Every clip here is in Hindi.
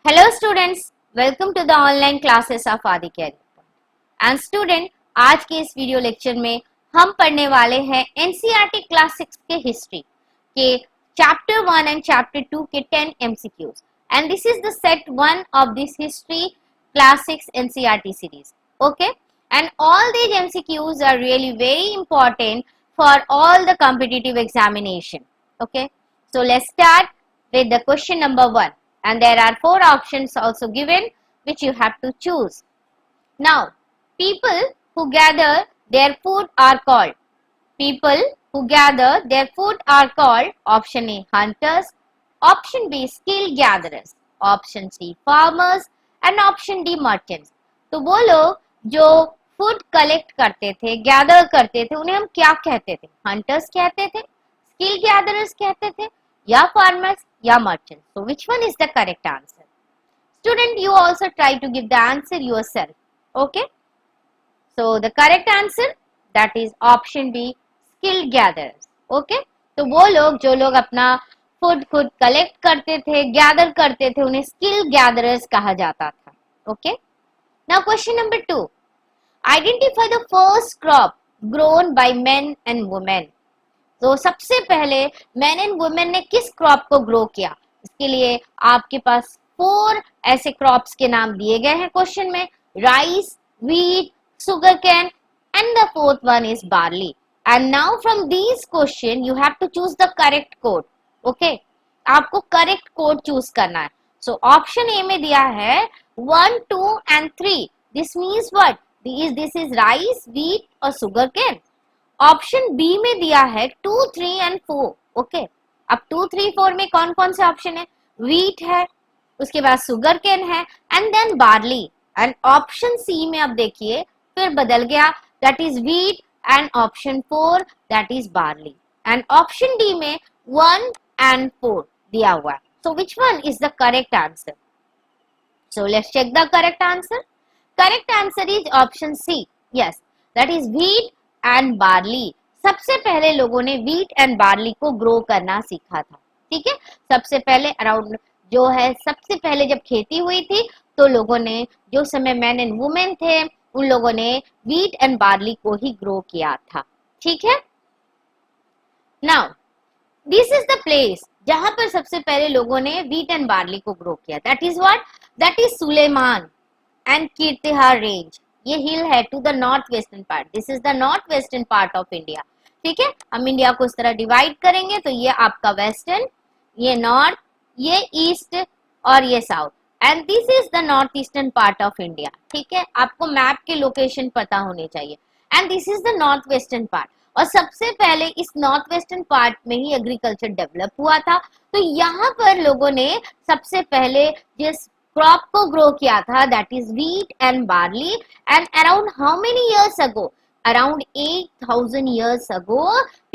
Hello students, welcome to the online classes of Adi career. And student, आज के इस वीडियो लेक्चर में हम पढ़ने वाले हैं एनसीईआरटी क्लास 6 के हिस्ट्री के चैप्टर 1 एंड चैप्टर 2 के 10 MCQs. And this is the set 1 of this history class 6 NCERT series. Okay, and all these MCQs are really very important for all the competitive examination. Okay, so let's start with the question number 1, and there are 4 options also given which you have to choose. Now, people who gather their food are called. People who gather their food are called option A hunters, option B skill gatherers, option C farmers and option D merchants. तो वो लोग जो फूड कलेक्ट करते थे, गैदर करते थे, उन्हें हम क्या कहते थे? हंटर्स कहते थे, स्किल गैदरर्स कहते थे, या farmers या merchants. So which one is the correct answer? Student, you also try to give the answer yourself. Okay, so the correct answer, that is option B skill gatherers. Okay, तो वो लोग जो लोग अपना फूड खुद कलेक्ट करते थे, गैदर करते थे, उन्हें स्किल गैदरर्स कहा जाता था. Okay, now question number 2, identify the first crop grown by men and women. तो सबसे पहले मैन एंड वुमेन ने किस क्रॉप को ग्रो किया? इसके लिए आपके पास 4 ऐसे क्रॉप्स के नाम दिए गए हैं क्वेश्चन में: rice, wheat, sugar cane and the fourth one is barley. And now from these question you have to choose the correct code. Okay, आपको करेक्ट कोड चूज करना है. सो ऑप्शन ए में दिया है 1, 2 and 3. This means what? This is rice, wheat और सुगर कैन. ऑप्शन बी में दिया है 2, 3 एंड 4. ओके, अब 2, 3, 4 में कौन कौन से ऑप्शन है? व्हीट है, उसके बाद सुगर केन है and then barley. And option C में अब देखिए फिर बदल गया, that is wheat, and option 4 that is barley. And option D में 1 एंड 4 दिया हुआ है. So which one is the correct answer? So let's check the correct answer. Correct answer is option C. Yes, that is wheat and barley. सबसे पहले लोगों ने व्हीट एंड बार्ली को ग्रो करना सीखा था. ठीक है, सबसे पहले अराउंड जो है, सबसे पहले जब खेती हुई थी तो लोगों ने, जो समय मैन एंड वुमेन थे, उन लोगों ने व्हीट एंड बार्ली को ही ग्रो किया था. ठीक है, now this is the place जहां पर सबसे पहले लोगों ने व्हीट एंड बार्ली को ग्रो किया. That is what? That is Sulaiman and Kirthar range. ये हिल है to the north western part. This is the north western part of India. ठीक है, हम इंडिया को इस तरह डिवाइड करेंगे तो ये आपका वेस्टर्न, ये नॉर्थ, ये ईस्ट और ये south. And this is the north eastern part of India. ठीक है, आपको मैप के लोकेशन पता होने चाहिए. And this is the north western part. और सबसे पहले इस नॉर्थ वेस्टर्न पार्ट में ही एग्रीकल्चर डेवलप हुआ था. तो यहाँ पर लोगों ने सबसे पहले जिस क्रॉप को ग्रो किया था, that is wheat and barley. And around how many years ago? Around 8,000 years ago,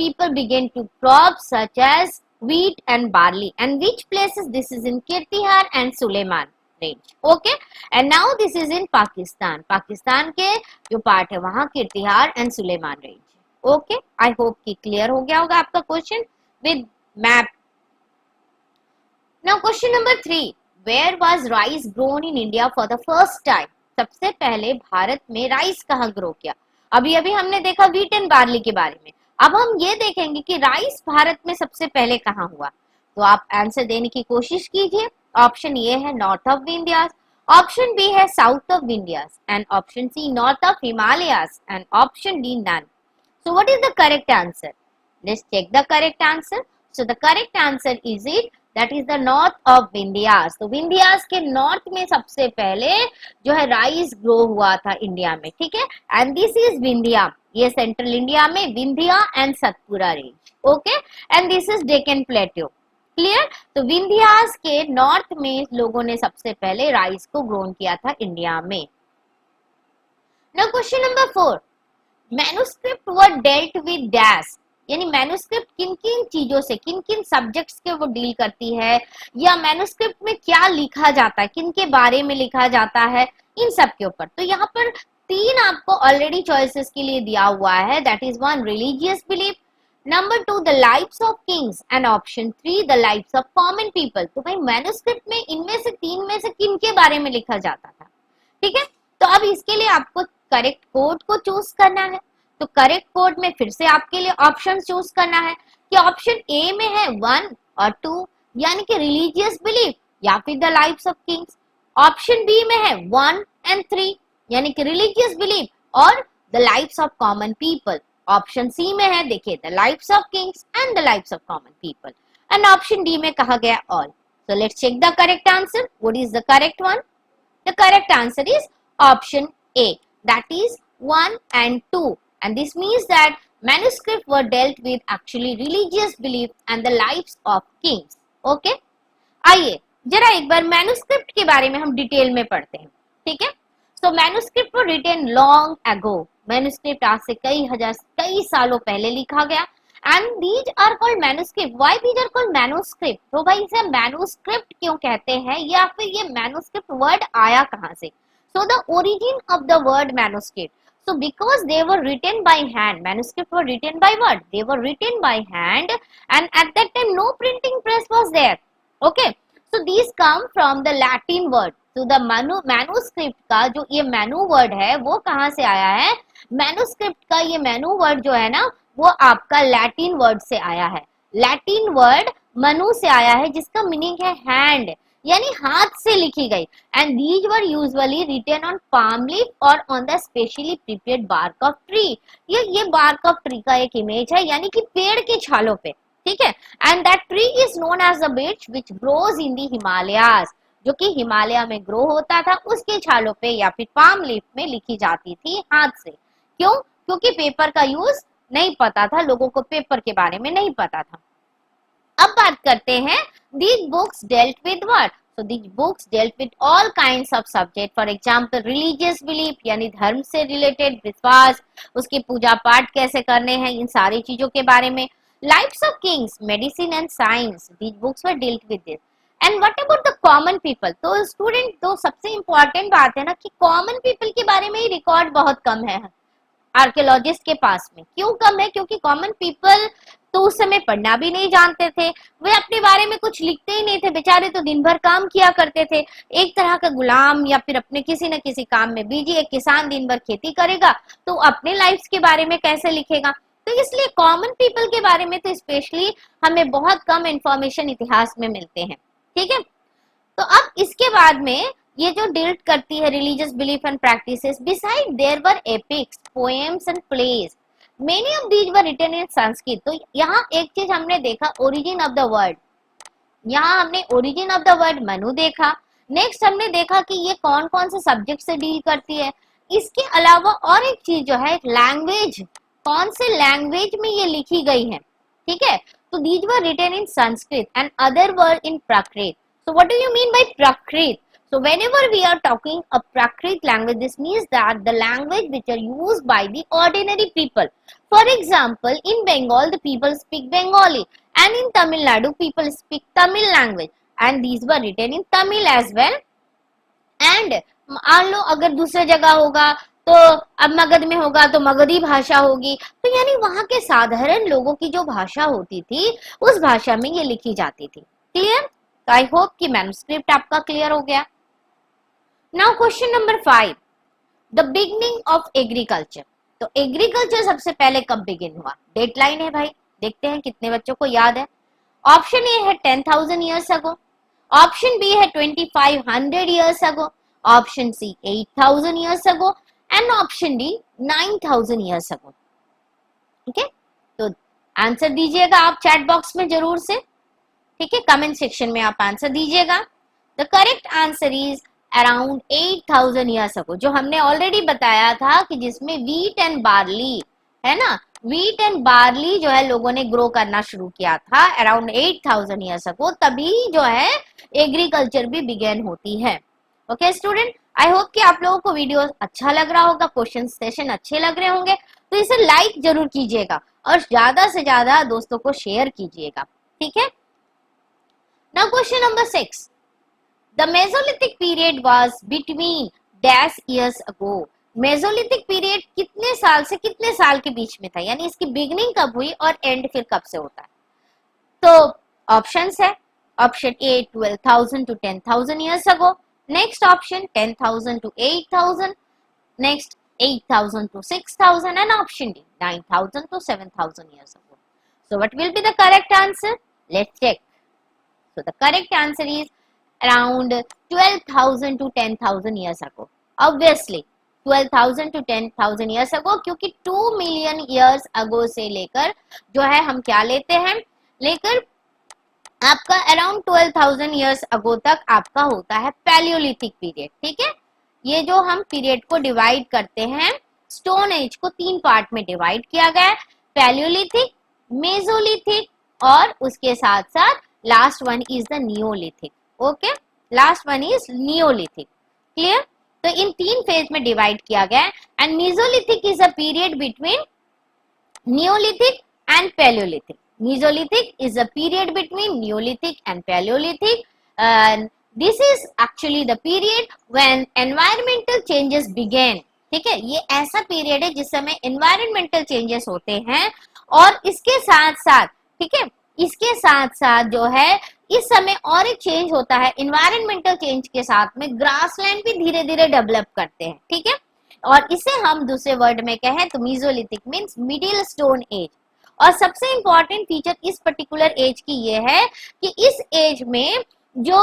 people began to crop such as wheat and barley. And which places? This is in Kirtihar and Suleiman range. Okay, and now this is in Pakistan. Pakistan के जो पार्ट है वहाँ कीर्तिहार and Suleiman range. Okay, I hope कि clear हो गया होगा आपका question with map. Now question number 3, where was rice grown in India for the first time? सबसे पहले भारत में राइस कहाँ ग्रो किया? अभी अभी हमने देखा व्हीट एंड बार्ली के बारे में. अब हम ये देखेंगे कि राइस भारत में सबसे पहले कहाँ हुआ. तो आप आंसर देने की कोशिश कीजिए. ऑप्शन ए है north of Vindhyas, option B है south of Vindhyas, and option C north of Himalayas, and option D none. So what is the correct answer? Let's check the correct answer. So the correct answer is it, that is the north of Vindhyas. तो विंध्यास के नॉर्थ में सबसे पहले जो है राइस ग्रो हुआ था इंडिया में. ठीक है, एंड दिस इज विंध्या. ये सेंट्रल इंडिया में Vindhya and Satpura range. Okay, and this is Deccan plateau. Clear? तो विंध्यास के नॉर्थ में लोगों ने सबसे पहले राइस को ग्रोन किया था इंडिया में. Now question number 4, manuscript were dealt with dash. यानी मैन्युस्क्रिप्ट किन किन चीजों से, किन किन सब्जेक्ट्स के वो डील करती है, या मैन्युस्क्रिप्ट में क्या लिखा जाता है, किन के बारे में लिखा जाता है, इन सब के ऊपर. तो यहाँ पर 3 आपको ऑलरेडी चॉइसेस के लिए दिया हुआ है. That is 1 religious belief, number 2 the lives of kings and option 3 the lives of common people. तो भाई मैन्युस्क्रिप्ट में इनमें से तीन में से किन के बारे में लिखा जाता था, ठीक है। तो अब इसके लिए आपको करेक्ट कोड को चूज करना है। तो करेक्ट कोड में फिर से आपके लिए ऑप्शन चूज करना है कि ऑप्शन ए में है 1 और 2 यानी कि रिलीजियस बिलीफ या फिर the lives of kings. Option B में है 1 एंड 3 यानी कि रिलीजियस बिलीफ और the lives of common people. Option C में है देखिए the lives of kings and the lives of common people. And option D में कहा गया all. So let's check the correct answer. What is the correct one? The correct answer is option A, that is 1 and 2, and this means that manuscripts were dealt with actually religious belief and the lives of kings. Okay? आइए जरा एक बार मैन्युस्क्रिप्ट के बारे में हम डिटेल में पढ़ते हैं, ठीक है। So manuscript were written long ago. Manuscript आज से कई सालों पहले लिखा गया and these are called manuscript. Why these are called manuscript? तो भाई इसे मैन्युस्क्रिप्ट क्यों कहते हैं या फिर ये मैन्युस्क्रिप्ट वर्ड आया कहां से? So the origin of the word manuscript, so because they were written by hand, manuscripts were written by what? They were written by hand, and at that time no printing press was there. Okay, so these come from the Latin word. So the manuscript का जो ये manu word है वो कहाँ से आया है? manuscript का ये manu word जो है ना वो आपका लैटिन वर्ड से आया है। लैटिन वर्ड मनु से आया है जिसका मीनिंग है हैंड यानी हाथ से लिखी गई। And these were usually written on palm leaf और on the specially prepared bark of tree. ये बार्क ऑफ ट्री का एक इमेज है यानी कि पेड़ के छालों पे, ठीक है। And that tree is known as the birch which grows in the Himalayas, जो कि हिमालय में ग्रो होता था, उसके छालों पे या फिर पाम लीफ में लिखी जाती थी हाथ से। क्यों? क्योंकि पेपर का यूज नहीं पता था, लोगों को पेपर के बारे में नहीं पता था। अब बात करते हैं these books dealt with what? So these books dealt with all kinds of subject. For example, religious belief यानी धर्म से रिलेटेड विश्वास, उसकी पूजा पाठ कैसे करने हैं, इन सारी चीजों के बारे में। Lives of kings, medicine and science, these books were dealt with this. And what about the common people? तो स्टूडेंट तो सबसे इम्पोर्टेंट बात है ना कि कॉमन पीपल के बारे में ही रिकॉर्ड बहुत कम है आर्कियोलॉजिस्ट के पास में। क्यों कम है? क्योंकि कॉमन पीपल तो उस समय पढ़ना भी नहीं जानते थे, वे अपने बारे में कुछ लिखते ही नहीं थे, बेचारे तो दिन भर काम किया करते थे, एक तरह का गुलाम या फिर अपने किसी न किसी काम में बिजी। एक किसान दिन भर खेती करेगा तो अपने लाइफ के बारे में कैसे लिखेगा? तो इसलिए कॉमन पीपल के बारे में तो स्पेशली हमें बहुत कम इंफॉर्मेशन इतिहास में मिलते हैं, ठीक है। तो अब इसके बाद में ये जो डील करती है religious belief and practices, besides there were epics, poems and plays, many of these were written in Sanskrit. तो यहाँ एक चीज हमने देखा ओरिजिन ऑफ द वर्ड, यहाँ हमने origin of the word Manu देखा। नेक्स्ट हमने देखा कि ये कौन कौन से सब्जेक्ट से डील करती है। इसके अलावा और एक चीज जो है लैंग्वेज, कौन से लैंग्वेज में ये लिखी गई है, ठीक है। तो these were written in Sanskrit and other were in Prakrit. So what do you mean by Prakrit? So whenever we are talking a Prakrit language, this means that the language which are used by the ordinary people. For example, in Bengal, the people speak Bengali, and in Tamil Nadu, people speak Tamil language, and these were written in Tamil as well. And मान लो अगर दूसरे जगह होगा तो अब मगध में होगा तो मगधी भाषा होगी, तो यानी वहां के साधारण लोगों की जो भाषा होती थी उस भाषा में ये लिखी जाती थी। क्लियर? तो आई होप कि मैन्युस्क्रिप्ट आपका क्लियर हो गया। Now question number 5, the beginning of agriculture. तो एग्रीकल्चर सबसे पहले कब बिगिन हुआ? डेटलाइन है भाई, देखते हैं कितने बच्चों को याद है। ऑप्शन ए है 10,000 ईयर्स अगो, ऑप्शन बी है 2500 years ago, option C 8,000 years ago and option D 9,000 years ago. ठीक है, तो आंसर दीजिएगा आप चैट बॉक्स में जरूर से, ठीक है, कमेंट सेक्शन में आप आंसर दीजिएगा। The correct answer is around 8,000 years अगो, जो हमने ऑलरेडी बताया था कि जिसमें वीट एंड बार्ली है ना, वीट एंड बार्ली जो है लोगों ने ग्रो करना शुरू किया था अराउंड 8,000 ईयर्स अगो, तभी जो है एग्रीकल्चर भी बिगेन होती है। ओके स्टूडेंट, आई होप कि आप लोगों को वीडियो अच्छा लग रहा होगा, क्वेश्चन सेशन अच्छे लग रहे होंगे, तो इसे लाइक जरूर कीजिएगा और ज्यादा से ज्यादा दोस्तों को शेयर कीजिएगा, ठीक है। Now question number 6. The Mesolithic period was between dash years ago. Mesolithic period कितने साल से कितने साल के बीच में था, यानी इसकी बिगिनिंग कब हुई और एंड फिर कब से होता है। तो ऑप्शंस है, option A 12,000 to 10,000 years ago, next option 10,000 to 8,000, next 8,000 to 6,000, and option D 9,000 to 7,000 years ago. So what will be the correct answer? Let's check. So the correct answer is around 12,000 to 10,000 years ago. Obviously 12,000 to 10,000 years ago, क्योंकि 2 million years ago से लेकर जो है हम क्या लेते हैं, लेकर आपका अराउंड 12,000 years ago तक आपका होता है पैलियोलिथिक पीरियड। ठीक है, ये जो हम पीरियड को डिवाइड करते हैं, स्टोन एज को 3 पार्ट में डिवाइड किया गया है, पैलियोलिथिक, मेसोलिथिक और उसके साथ साथ last one is the Neolithic. Okay, last one is Neolithic. Clear? तो इन 3 फेज में डिवाइड किया गया है and Mesolithic is a period between Neolithic and Palaeolithic. Mesolithic is a period between Neolithic and Paleolithic, and this is actually the period when environmental changes began। ठीक है, ये ऐसा पीरियड है जिस समय environmental changes होते हैं और इसके साथ साथ, ठीक है, इसके साथ साथ जो है इस समय और एक चेंज होता है, environmental change के साथ में ग्रासलैंड भी धीरे धीरे डेवलप करते हैं। ठीक है, और इसे हम दूसरे वर्ड में कहें तो Mesolithic means middle stone age. और सबसे इंपॉर्टेंट फीचर इस पर्टिकुलर एज की ये है कि इस एज में जो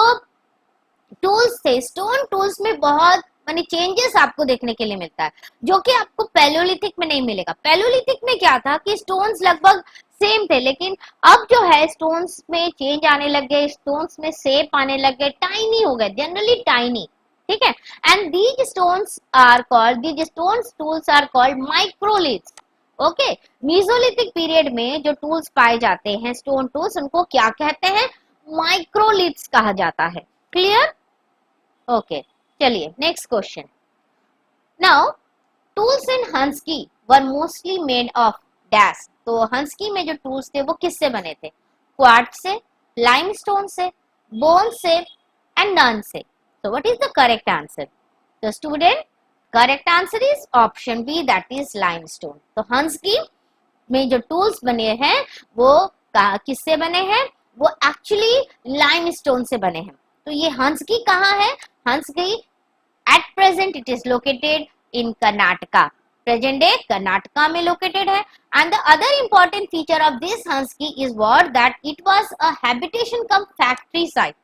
टूल्स थे, स्टोन टूल्स में बहुत माने चेंजेस आपको देखने के लिए मिलता है, जो कि आपको पैलियोलिथिक में नहीं मिलेगा। पैलियोलिथिक में क्या था कि स्टोन्स लगभग सेम थे, लेकिन अब जो है स्टोन्स में चेंज आने लग गए, स्टोन्स में शेप आने लग गए, टाइनी हो गए, जनरली टाइनी। ठीक है, and these stones are called, these stones tools are called microliths. Okay, mesolithic period में जो टूल्स पाए जाते हैं, स्टोन टूल्स, उनको क्या कहते हैं? माइक्रोलिथ्स कहा जाता है। क्लियर? ओके, चलिए next question. Now tools in Hunsgi were mostly made of dash. तो हंसकी में जो टूल्स थे वो किससे बने थे? क्वार्ट्ज से, लाइमस्टोन से, बोन से एंड नन से। So what is the correct answer? The student, correct answer is option B, that is limestone. तो हंसकी में जो टूल्स बने हैं वो किससे बने हैं? वो एक्चुअली लाइमस्टोन से बने हैं। तो ये हंसकी कहाँ है? Hunsgi at present it is located in Karnataka. Present day Karnataka में लोकेटेड है। And the other important feature of this Hunsgi is what, that it was a habitation cum factory site.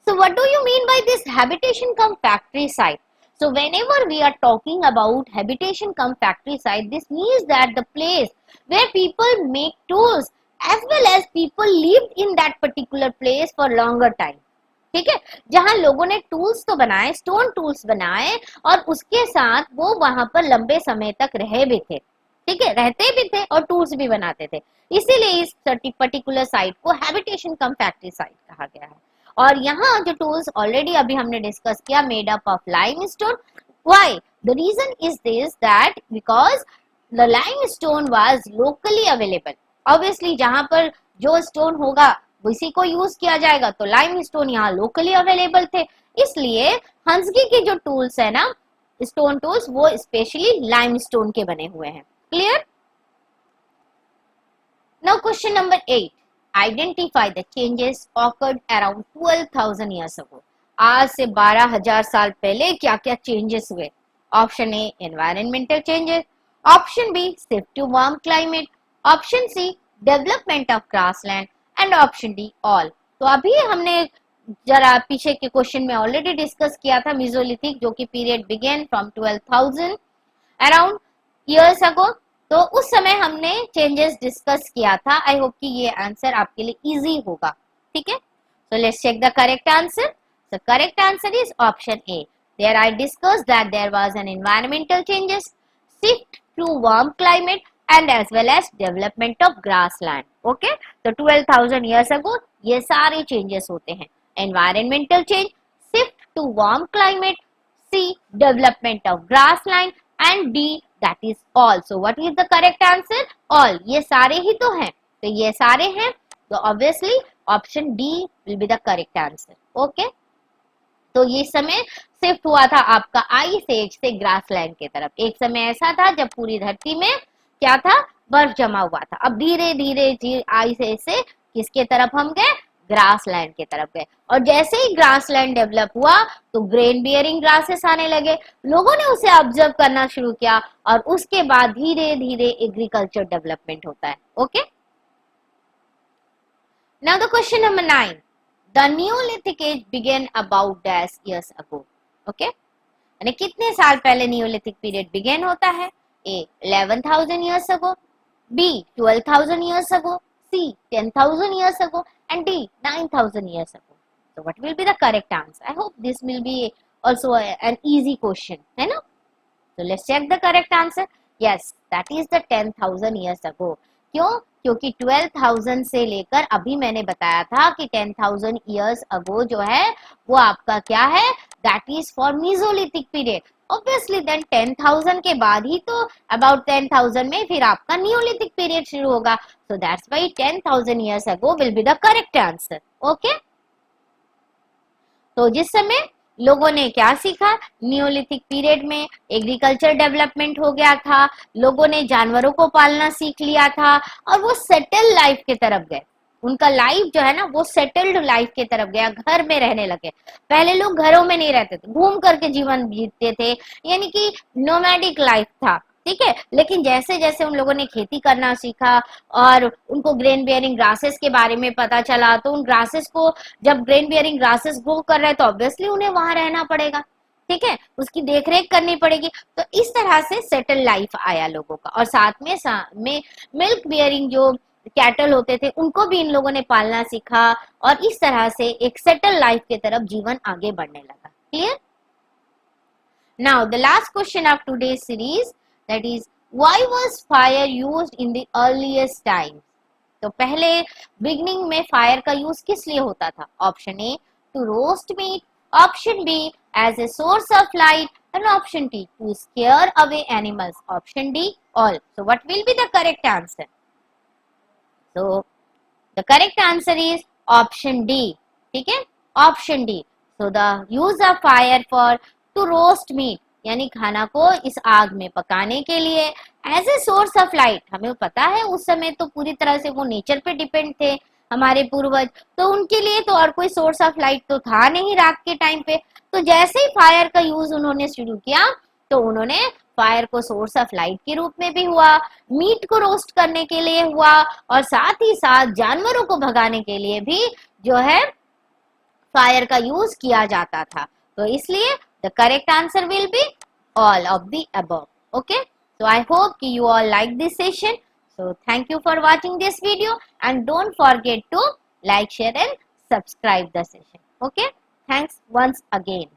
So what do you mean by this habitation cum factory site? So whenever we are talking about habitation cum factory site, this means that the place where people make tools as well as people lived in that particular place for longer time. ठीक है, जहां लोगों ने टूल्स तो बनाए, स्टोन टूल्स बनाए और उसके साथ वो वहां पर लंबे समय तक रहे भी थे। ठीक है, रहते भी थे और टूल्स भी बनाते थे, इसीलिए इस पर्टिकुलर साइट को हैबिटेशन कम फैक्ट्री साइट कहा गया है। और यहाँ जो टूल्स ऑलरेडी अभी हमने डिस्कस किया, made up of limestone. Why? The reason is this that because the limestone was locally available. Obviously जहां पर जो स्टोन होगा उसी को यूज किया जाएगा, तो लाइमस्टोन यहाँ लोकली अवेलेबल थे, इसलिए हंसकी के जो टूल्स है ना, स्टोन टूल्स, वो स्पेशली लाइमस्टोन के बने हुए हैं। Clear? Now question number 8, identify the changes occurred around 12,000 years ago। आज से 12,000 साल पहले क्या क्या चेंजेस हुए? Option A environmental changes, option B shift to warm climate, option C development of grassland and option D all. तो अभी हमने जरा पीछे के क्वेश्चन में ऑलरेडी डिस्कस किया था मेसोलिथिक, जो कि period begin from 12,000 around years ago. तो उस समय हमने चेंजेस डिस्कस किया था। आई होप कि ये आंसर आपके लिए इजी होगा। ठीक है, so let's check the correct answer. The correct answer is option A. There I discuss that there was an environmental changes, shift to warm climate and as well as development of grassland. Okay, तो 12,000 ईयर्स अगो ये सारे चेंजेस होते हैं, environmental change, shift to warm climate, C development of grassland and D that is all. So what is the correct answer? All. ये सारे ही तो हैं, तो ये सारे हैं, तो obviously option D will be the correct answer. Okay? तो ये समय शिफ्ट हुआ था आपका आइस एज से ग्रासलैंड की तरफ। एक समय ऐसा था जब पूरी धरती में क्या था, बर्फ जमा हुआ था। अब धीरे धीरे आइस एज से किसके तरफ हम गए, ग्रासलैंड की तरफ गए। और जैसे ही ग्रासलैंड डेवलप हुआ तो ग्रेन बियरिंग ग्रासेस आने लगे, लोगों ने उसे ऑब्जर्व करना शुरू किया और उसके बाद धीरे धीरे एग्रीकल्चर डेवलपमेंट होता है। Okay, now the question number 9, the neolithic age begin about dash years ago. Okay, यानी कितने साल पहले न्यूलिथिक पीरियड बिगेन होता है? A 11,000 years ago, B 12,000 years ago, C 10,000 years ago and D 9,000 years ago. So what will be the correct answer? I hope this will be also an easy question, है ना? So let's check the correct answer. Yes, that is the 10,000 years ago. क्यों? क्योंकि 12,000 से लेकर अभी मैंने बताया था कि 10,000 years ago जो है वो आपका क्या है, that is for Mesolithic period. Obviously then 10,000 के बाद ही तो about 10,000 में फिर आपका Neolithic period शुरू होगा. So that's why 10,000 years ago will be the correct answer. Okay? तो जिस समय लोगों ने क्या सीखा, नियोलिथिक पीरियड में एग्रीकल्चर डेवलपमेंट हो गया था, लोगों ने जानवरों को पालना सीख लिया था और वो सेटल लाइफ की तरफ गए। उनका लाइफ जो है ना वो सेटल्ड लाइफ की तरफ गया, घर में रहने लगे। पहले लोग घरों में नहीं रहते थे, घूम करके जीवन जीते थे, यानी कि नोमैडिक लाइफ था, ठीक है। लेकिन जैसे जैसे उन लोगों ने खेती करना सीखा और उनको ग्रेन बेयरिंग ग्रासेस के बारे में पता चला, तो उन ग्रासेस को जब ग्रेन बेयरिंग ग्रासेस ग्रो कर रहे हैं तो ऑब्वियसली उन्हें वहां रहना पड़ेगा, ठीक है, उसकी देखरेख करनी पड़ेगी। तो इस तरह से सेटल लाइफ आया लोगों का। और साथ में मिल्क बियरिंग जो कैटल होते थे उनको भी इन लोगों ने पालना सीखा और इस तरह से एक सेटल लाइफ की तरफ जीवन आगे बढ़ने लगा। Clear? Now the last question of today's series, that is why was fire used in the earliest times? तो पहले बिगनिंग में फायर का यूज किस लिए होता था? Option A to roast meat, option B as a source of light and option D to scare away animals, option D all. So what will be the correct answer? So the correct answer is option D, ठीक है, option D. So the use of fire for to roast meat, यानी खाना को इस आग में पकाने के लिए, as a source of light. हमें पता है उस समय तो पूरी तरह से वो नेचर पे डिपेंड थे हमारे पूर्वज, तो उनके लिए तो और कोई सोर्स ऑफ लाइट तो था नहीं रात के टाइम पे। तो जैसे ही फायर का यूज उन्होंने शुरू किया तो उन्होंने फायर को सोर्स ऑफ लाइट के रूप में भी हुआ, मीट को रोस्ट करने के लिए हुआ और साथ ही साथ जानवरों को भगाने के लिए भी जो है फायर का यूज किया जाता था। तो इसलिए the correct answer will be all of the above. Okay, so I hope you all like this session. So thank you for watching this video and don't forget to like, share and subscribe the session. Okay, thanks once again.